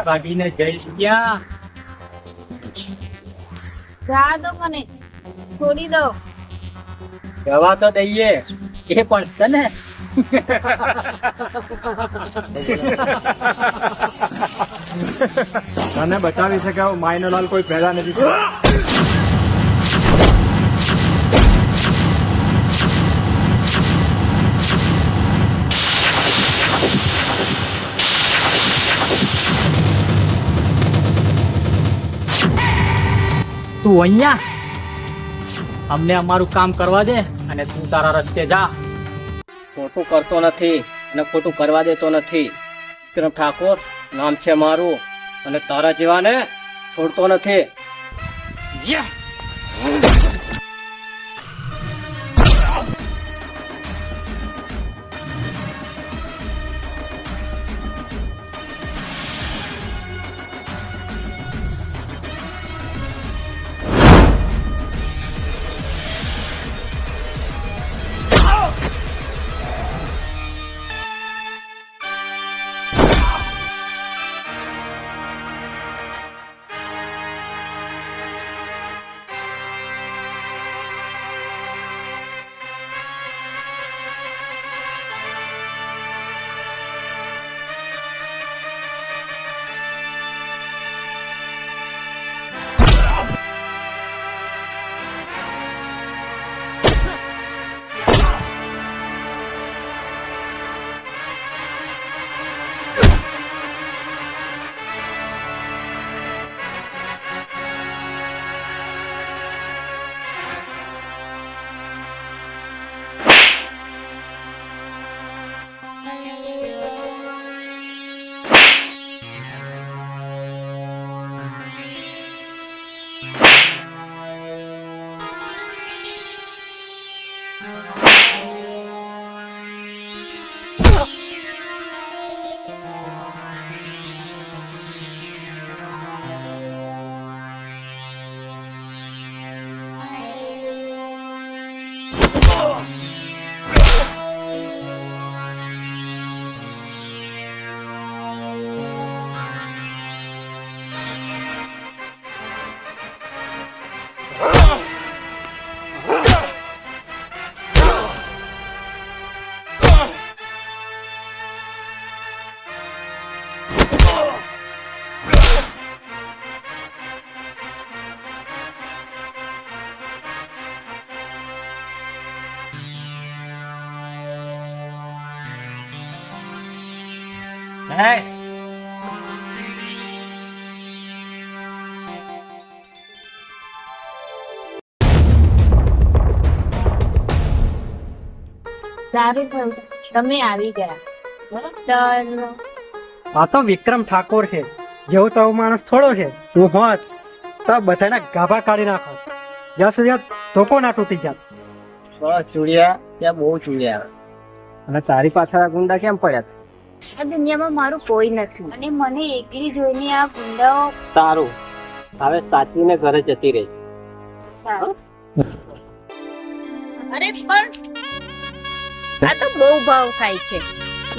ભાગીને જઈશ ક્યાં? જા દો મને, છોડી દો. દવા તો દઈએ, એ પણ તને. તને બતાવી શકે માયનો લાલ કોઈ પેદા નથી. તું અહીંયા અમને અમારું કામ કરવા દે અને તું તારા રસ્તે જા. ખોટું કરતો નથી અને ખોટું કરવા દેતો નથી. વિક્રમ ઠાકોર નામ છે મારું અને તારા જેવાને છોડતો નથી. Hey! સારું થયું તમે આવી ગયા. ચાલો. આ તો વિક્રમ ઠાકોર છે, જેવો તો માણસ થોડો છે. તું હોત તો બધાના ગાભા કાઢી નાખો. જ્યાં સુધી ધોકો ના તૂટી જાત. બસ ચૂડિયા, ત્યાં બહુ ચૂડિયા. અને તારી પાછળ આ ગુંડા કેમ પડ્યા? આ દુનિયામાં મારું કોઈ નથી અને મને એકલી જોઈને આ ગુંડાઓ. સારું, હવે સાચવીને ઘરે જતી રહી. અરે પણ આ તો બહુ ભાવ થાય છે.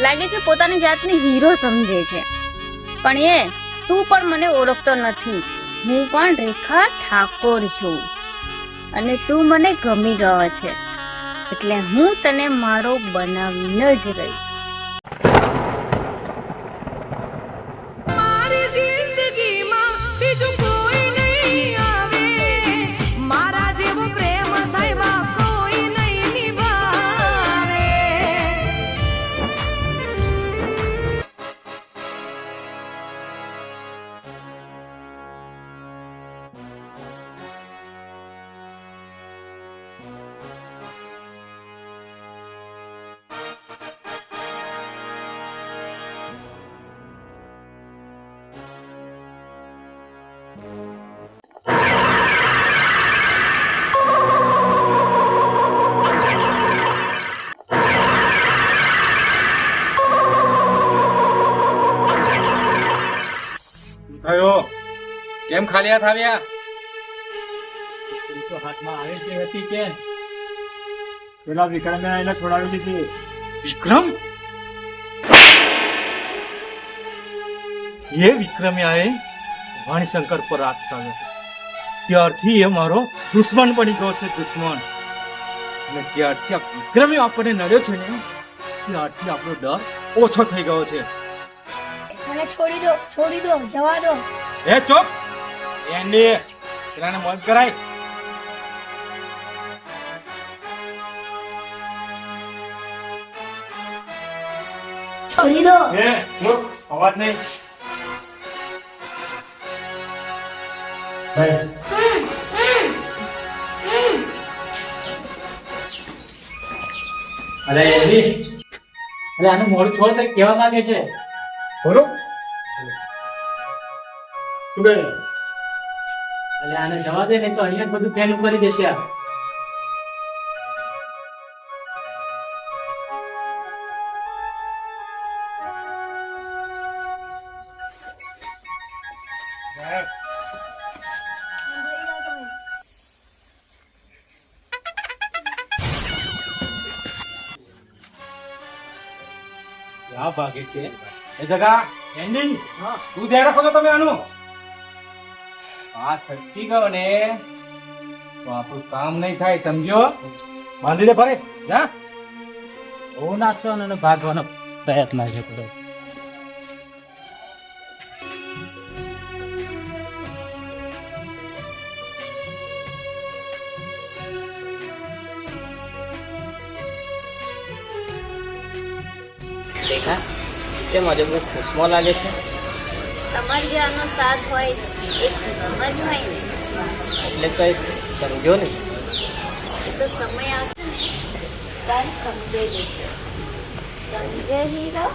લાગે છે પોતાની જાતને હીરો સમજે છે, પણ એ તું પણ મને ઓળખતો નથી. હું પણ રેખા ઠાકોર છું અને તું મને ગમી ગયો છે, એટલે હું તને મારો બનાવીને જ રહી. કેમ ખાલી હાથ આવ્યા? તો હાથમાં આવે તે હતી કે પેલા વિક્રમે એને છોડાવી દીધી. વિક્રમ એ વિક્રમે આએ વાણીશંકર પર હાથ ચાલ્યો છે. ત્યારથી એ મારો દુશ્મન બની ગયો છે, દુશ્મન. અને જ્યારથી આ વિક્રમે આપણને નડ્યો છે ને ત્યારથી આપણો ડર ઓછો થઈ ગયો છે. મને છોડી દો જવા દો. એ ચોપ એન્ડી પેલાને મોજ કરાય. છોડી દો. એ ચૂપ, અવાજ નહીં. અરે એલી, અરે આનું મોડું છોડ તો કેવા માંગે છે. બોલો શું કહે? અરે આને જવા દે ને તો અહીંયા જ બધું ફેલ કરી દેશે આ. ક્યાં ભાગે છે? એ જગા એન્ડી તું ધ્યાન રાખો છો તમે આનું. આ છટકી ગયો ને તો આપણું કામ નહીં થાય, સમજ્યો? બાંધી દે ફરે જા. બહુ નાચવાનો અને ભાગવાનો પ્રયત્ન છે થોડો. દેખા તે મને બહુ ખુશમાં લાગે છે. તમારી જે આનો સાથ હોય એ કિસ્મત હોય ને, એટલે કઈ સમજો ને. એ તો સમય આવશે ને ત્યારે સમજે જશે. સમજે હીરો.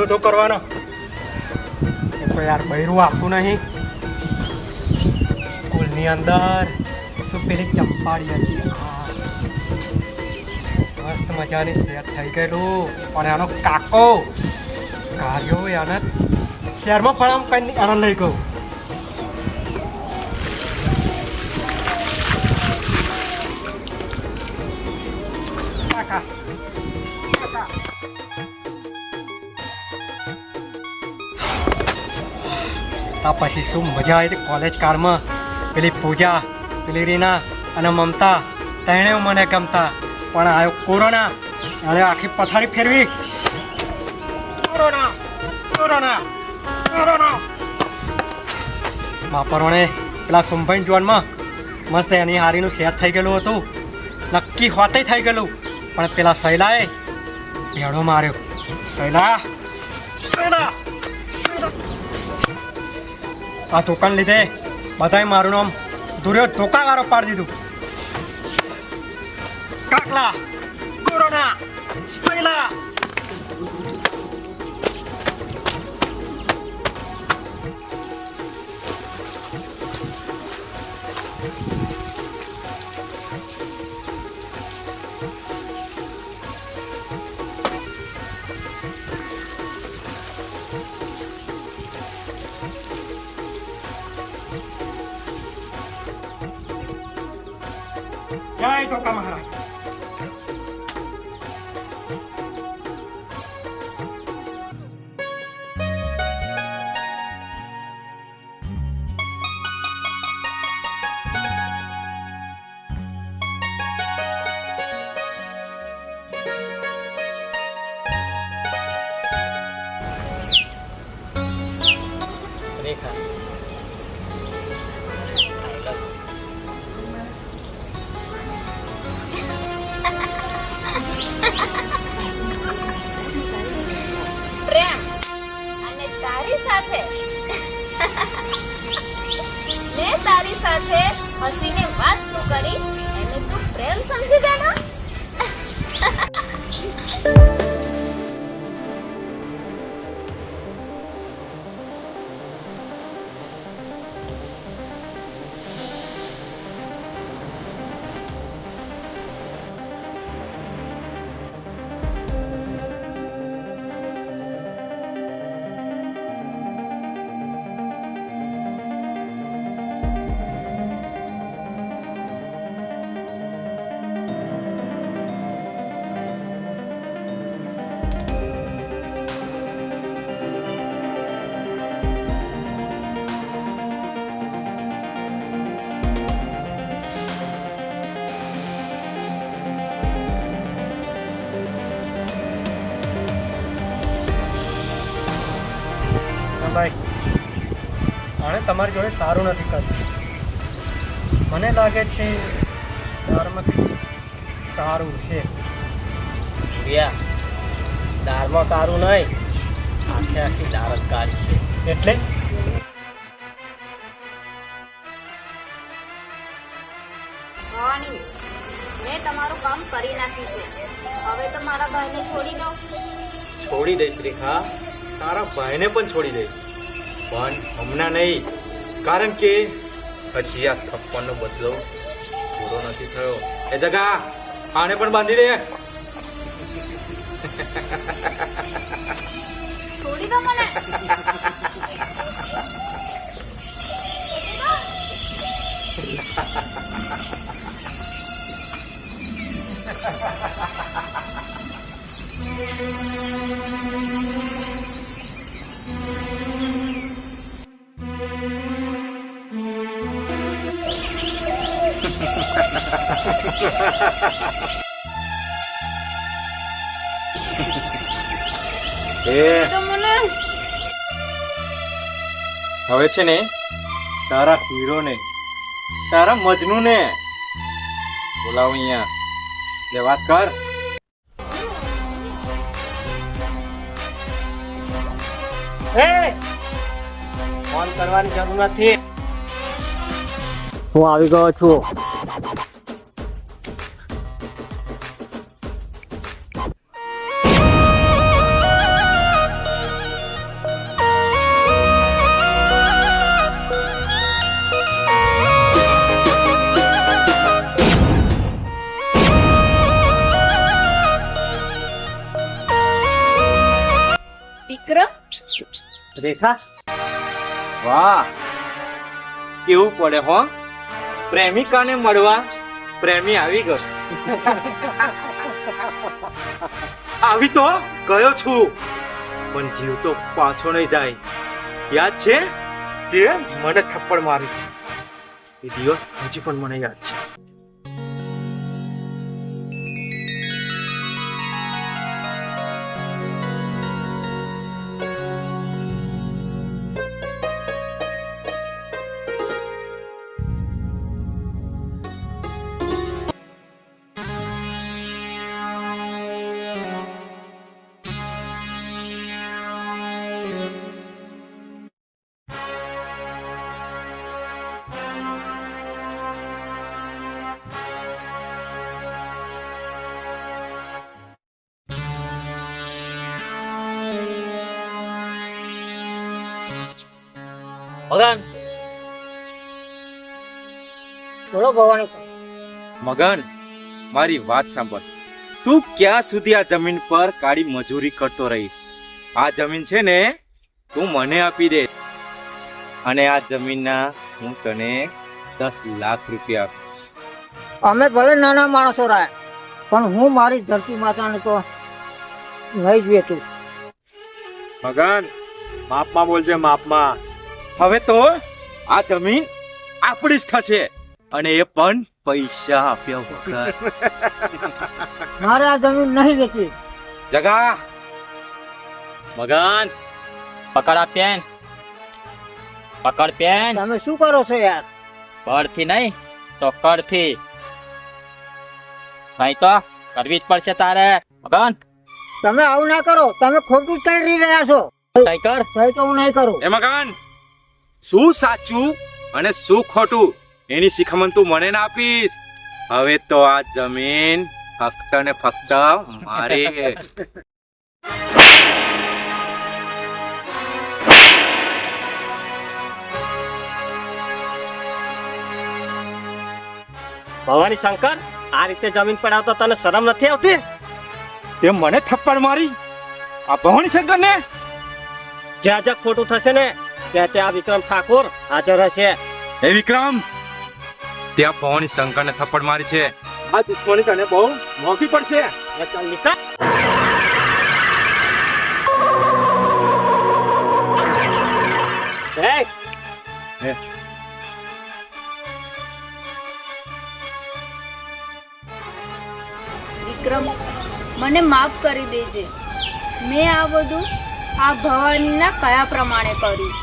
તો કરવાનો એ તો યાર બૈરું આપતું નહીં. સ્કૂલની અંદર તો પેલી ચંપાડી હતી, મસ્ત મજાની સેટ થઈ ગયેલું. પણ એનો કાકો કાર્યો એને શહેરમાં ફળામ કઈ આનંદ લઈ ગયો. કાકા પછી શું મજા આવી હતી કોલેજ કાળમાં. પેલી પૂજા, પેલી રીના અને મમતા તેણે મને ગમતા. પણ આવ્યો કોરોના, અને આખી પથારી ફેરવી. કોરોના કોરોના કોરોના માપરોણે પેલા સોમભાઈ જોનમાં મસ્ત એની હારીનું સેટ થઈ ગયેલું હતું, નક્કી હોતે થઈ ગયેલું. પણ પેલા શૈલાએ ભેડો માર્યો. શૈલા શૈલા આ ધોકાને લીધે બધાએ મારું નામ દુર્યો ધોકાવાળો પાડી દીધું. કાકલા કોરોના શૈલા. જય ધોકા મહારાજ. રેખા પ્રેમ અને તારી સાથે મેં તારી સાથે હસીને વાત શું કરી એને તું પ્રેમ સમજી બેઠો. નહીં. આણે તમારી જોડે સારું નથી કરતું. મને લાગે છે દારમાં કંઈક સારું છે. પિયા દાળમાં કારું નહીં, આખે આખી દાળ જ કાળી છે. એટલે ભવાની, મેં તમારું કામ કરી નાખ્યું છે. હવે તો મારા ભાઈને છોડી દો. છોડી દઈશ રેખા, તારા ભાઈને પણ છોડી દઈશ, પણ હમણાં નહીં. કારણ કે હજી આ થપ્પડનો બદલો પૂરો નથી થયો. એ જગા, આને પણ બાંધી દે. છોડી દો મને. તો મને હવે છે ને તારા હીરો ને, તારા મજનુ ને બોલાવ અહીંયા, લે વાત કર. ફોન કરવાની જરૂર નથી, હું આવી ગયો છું. વિક્રમ, રેખા, વાહ, કેવું પડે હો, પ્રેમિકાને મળવા પ્રેમી આવી ગયો. આવી તો ગયો છું, પણ જીવ તો પાછો નહીં જાય. યાદ છે કે મને થપ્પડ મારી, એ દિવસ હજી પણ મને યાદ છે. મગન, બોલો ભવાની. મગન, મારી વાત સાંભળ. તું ક્યાં સુધી આ જમીન પર કાળી મજૂરી કરતો રહીશ? આ જમીન છે ને તું મને આપી દે, અને આ જમીનના હું તને 10 લાખ રૂપિયા આપીશ. અમે ભલે નાના માણસો રહ્યા, પણ હું મારી ધરતી માતાને તો નહીં જ વેચું. મગન, માપમાં બોલજે, માપમાં. હવે તો આ જમીન આપણી જ થશે, અને એ પણ પૈસા આપ્યા વગર. મારે આ જમીન નહીં વેચી. જગા, મગન, પકડ આ પેન, પકડ પેન. તમે શું કરો છો યાર? બળથી નહીં તો કડથી. નહીં તો કરવી જ પડશે તારે. મગન, તમે આવું ના કરો, તમે ખોટું જ કરી રહ્યા છો. કઈ કર. કઈ તો હું નહીં કરું. એ મગન, શું સાચું અને શું ખોટું એની શિખામણ તું મને ના આપીશ. હવે તો આ જમીન ફક્ત ને ફક્ત મારી. ભવાની શંકર, આ રીતે જમીન પડાવતો તને શરમ નથી આવતી? તે મને થપ્પડ મારી આ ભવાની શંકર ને. જ્યાં જ્યાં ખોટું થશે ને ત્યાં ત્યાં વિક્રમ ઠાકોર હાજર હશે. હે વિક્રમ, ત્યાં ભવાની શંકર ને થપ્પડ મારી છે. આ દુશ્મની તને બહુ મોંઘી પડશે. ચાલ નીકળ. વિક્રમ, મને માફ કરી દેજે. મેં આ બધું આ ભવાનીના કયા પ્રમાણે કર્યું?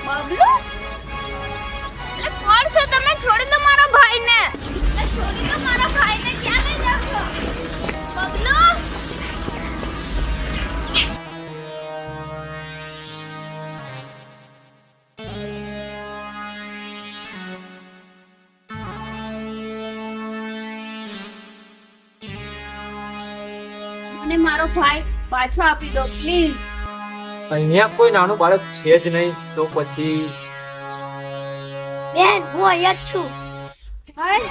બબલુ, એટલે કોણ છો તમે? છોડી દો મારા ભાઈને. એટલે છોડી દો મારા ભાઈને. ક્યાં લઈ જાવ છો? બબલુ, મને મારો ભાઈ પાછો આપી દો પ્લીઝ. અહીંયા કોઈ નાનું બાળક છે જ નહીં, તો પછી બેન હું અહીંયા જ છું. હાય,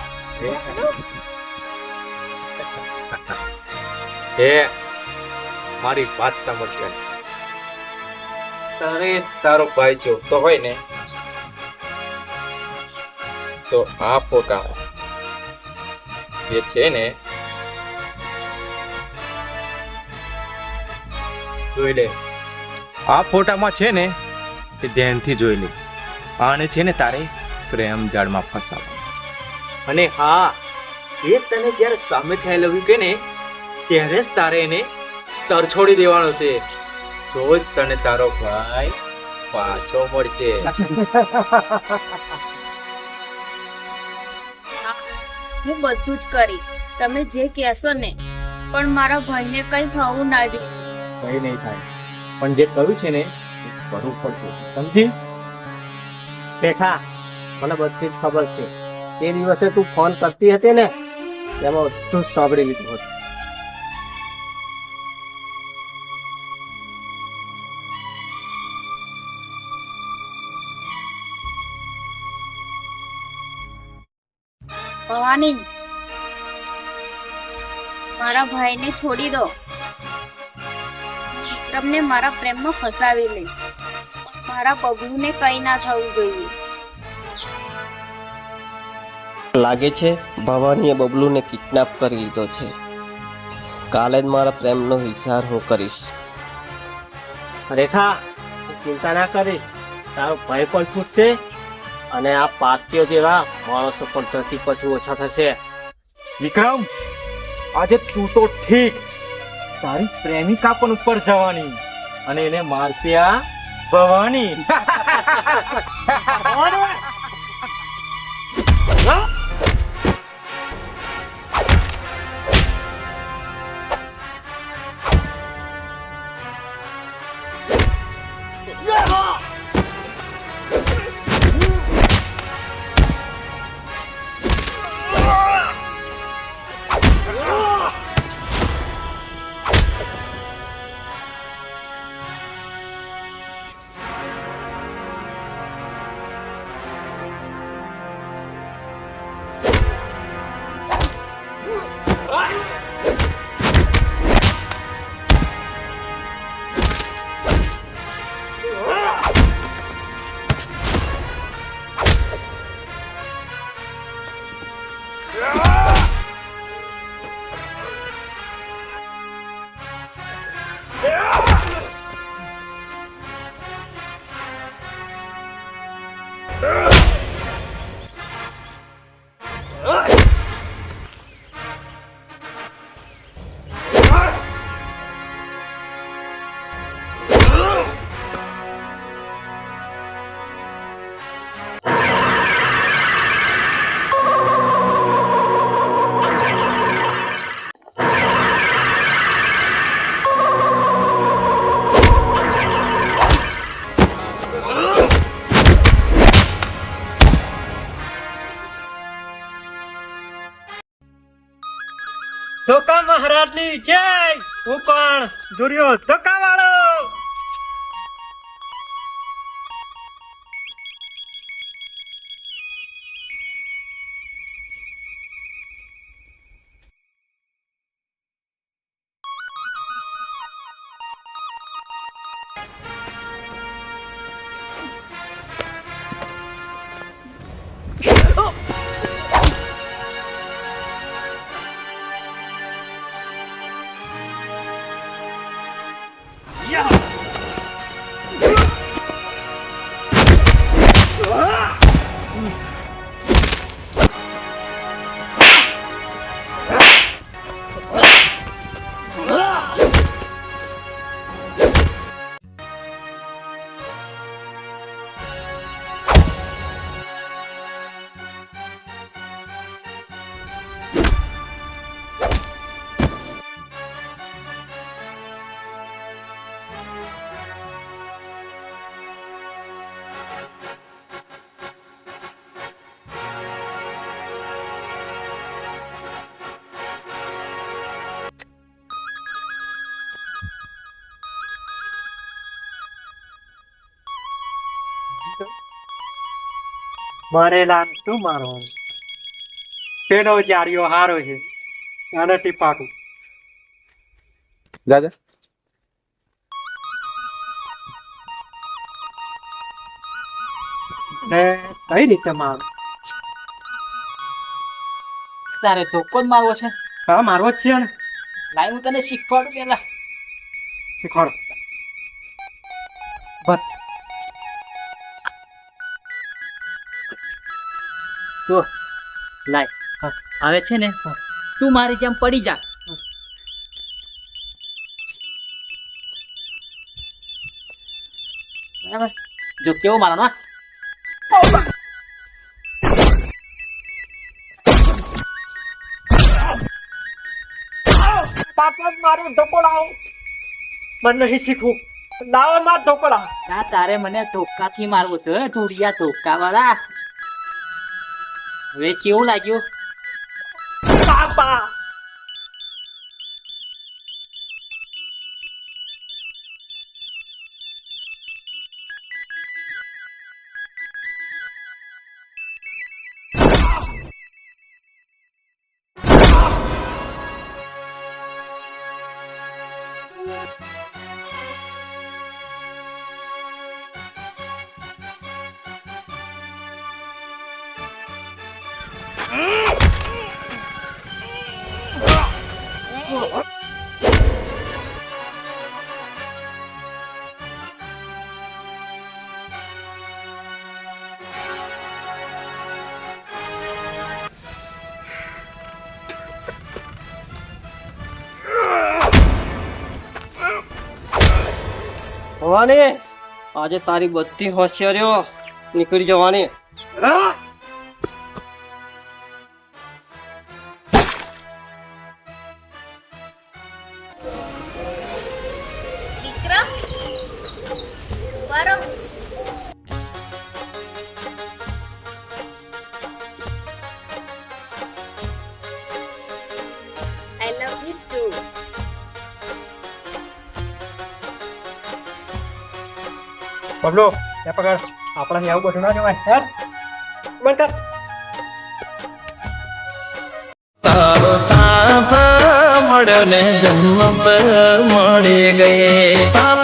હે મારી વાત સાંભળ કે તારે તારો ભાઈ જોતો હોય ને તો આ ફોટા જે છે ને જોઈ લે. આ ફોટામાં છે ને તે ધ્યાનથી જોઈ લે. આને છે ને તારે પ્રેમ જાળમાં ફસાવવા. અને હા, એ તને જ્યારે સામે ખ્યાલ આવ્યું કે ને ત્યારે જ તારે એને તરછોડી દેવાનો છે. તો જ તને તારો ભાઈ પાછો મળશે. હું બધું જ કરીશ તમે જે કહેશો ને, પણ મારા ભાઈને કઈ થવું ના જોઈએ. કઈ નહીં થાય, પણ જે કર્યું છે ને એ કરવું પડશે, સમજી? રેખા, મને બધી જ ખબર છે. એ દિવસે તું ફોન કરતી હતી ને તેમાં બધું જ સાંભળી લીધું હતું. ભવાની, મારા ભાઈને છોડી દો. તમને મારા પ્રેમમાં ફસાવી લઈશ. મારા બબલુને કઈ ના થવું જોઈએ. લાગે છે ભવાનીએ બબલુને કિડનેપ કરી લીધો છે. કાલે જ મારા પ્રેમનો હિસાર હું કરીશ. રેખા, તું ચિંતા ના કરીશ. તારો ભય પણ છૂટશે અને આ પાર્ટીઓ જેવા માણસો પણ ધરતી પરથી ઓછા થશે. વિક્રમ, આજે તું તો ઠીક, તારી પ્રેમિકા પણ ઉપર જવાની અને એને મારશે આ ભવાની. ધોકા મહારાજની જય. હું કોણ? દુર્યો ધોકા વાળો. મરેલા શું મારવાનું? પેલો જાડિયો હારો છે અને ટીપાટું. દાદા ને કઈ રીતે મારું? તારે ધોકો જ મારવો છે? હા, મારવો જ છે ને. લાઈ હું તને શીખવાડું પેલા. શીખવાડો. બસ. તો લાય હવે છે ને તું મારી જેમ પડી જા. બરાબર? જો કેવો મારો ના પાપા મારું ધોકો લાવો. મને નહીં શીખવું. લાવો માર ધોકો લાવો. ના તારે મને ધોકાથી મારવો છે ધોડિયા ધોકા વાળા. હવે કેવું લાગ્યું? પાપા ભવાની, આજે તારી બધી હોશિયારીઓ નીકળી જવાની. વિક્રમ બરો આઈ લવ યુ ટુ. બબલો, એ પકડ. આપણાને આવું બધું ના જવાય. યાર બંધ કર. તારો સાથ મળ્યો ને જન્મ મળી ગયે.